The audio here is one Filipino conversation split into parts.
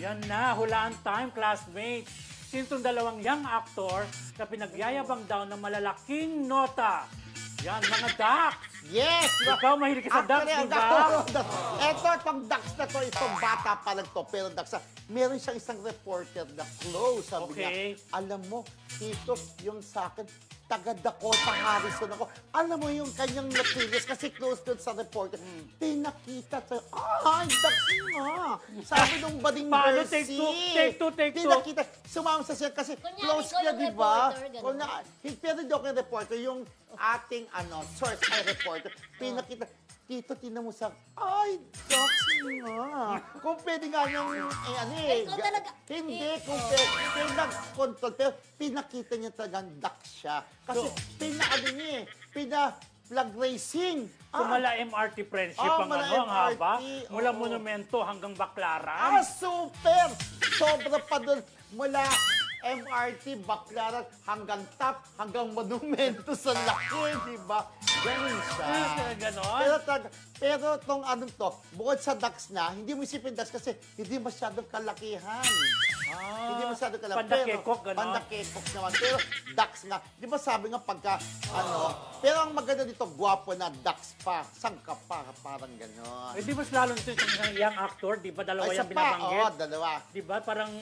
Yan na, hulaan time, classmates. Sino itong dalawang young actor na pinagyayabang daw ng malalaking nota? Yan, mga ducks. Yes! Ikaw mahilig ka sa ducks, di ba? Eto, itong ducks na to, itong bata pa lang to, pero ducks na, meron siyang isang reporter na close, sabi niya, alam mo, ito yung sa akin, taga Dakota Harrison ako. Alam mo yung kanyang materials, kasi close doon sa reporter, pinakita to, ducks nga. Sabi nung bading Paano? Mercy. Take two. Pinakita, sumama sa siya, kasi close niya, di ba? Pero hindi ako yung reporter, yung ating source ay reporter, pinakita, dito, tinan mo sa, ducks nga. Kung pwede nga niyang, hindi, kung pwede, nag-control, pero pinakita niya talagang ducks siya. Kasi, pina-flag racing. Mala MRT friendship ang ang haba. Mula Monumento hanggang Baclaran. Super! Sobra pa doon. Mula MRT, Baclaran, hanggang top, hanggang Monumento sa laki, di ba? Ganun siya. Ganon? Pero itong bukod sa ducks na, hindi mo isipin ducks kasi hindi masyadong kalakihan. Hindi masyadong kalakihan. Pandakekok, gano'n? Pandakekok naman. Pero ducks nga. Di ba sabi nga pagka, pero ang maganda dito, gwapo na ducks pa. Sangka pa, parang gano'n. Di ba lalo nito yung young actor, di ba? Dalawa yung binabanggit. Oo, dalawa. Di ba? Parang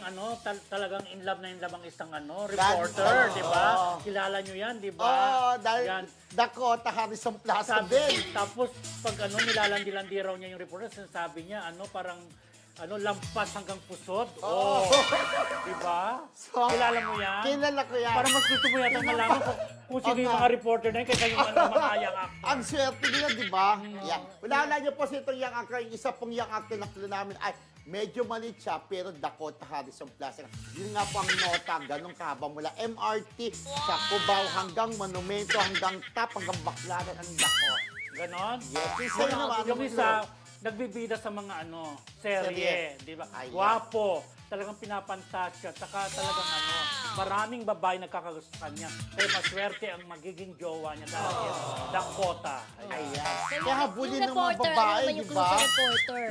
talagang in love na ang isang reporter, di ba? Kilala nyo yan, di ba? Dahil Dakota Harrison Plaza din. Tapos, pag nilalandi-landi raw niya yung reporter, sinasabi niya, parang, lampas hanggang pusod. Di ba? So, kilala mo yan? Kilala ko yan. Parang mas gusto mo yata malaman kung sino yung mga reporter na yun kaysa yung mga young actor. Ang swerte nila, di ba? Wala niyo po sa itong young actor. Yung isa pong young actor na kilo namin ay medyo maliit siya, pero Dakota Harrison Plaza. Yun nga po ang nota, ganun kahaba mula MRT sa Cubao hanggang Monumento, hanggang top, hanggang Baclaran, ang Dakota. Ganon? Yes. Yung isa, nagbibida sa mga serye, di ba? Guwapo, talagang pinapantasya, saka talagang maraming babae nagkakagusto sa kanya. Kaya maswerte ang magiging jowa niya dahil Dakota. Ayan. Kaya habulin ng mga babae, di ba?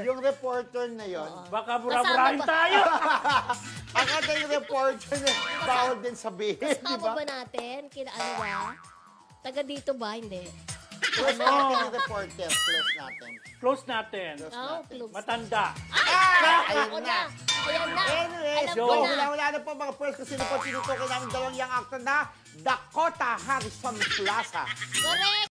Yung reporter na yon. Baka buraburahin tayo! Akala yung reporter na bawal din sabihin, di ba? Kasama ba natin? Taga dito ba? Hindi. Close natin yung reporter. Close natin. Close natin. Close. Matanda. Ayun na. Anyway, wala na po mga first kasi sino po tinutukoy namin dalawang young actor na Dakota Harrison Plaza. Correct!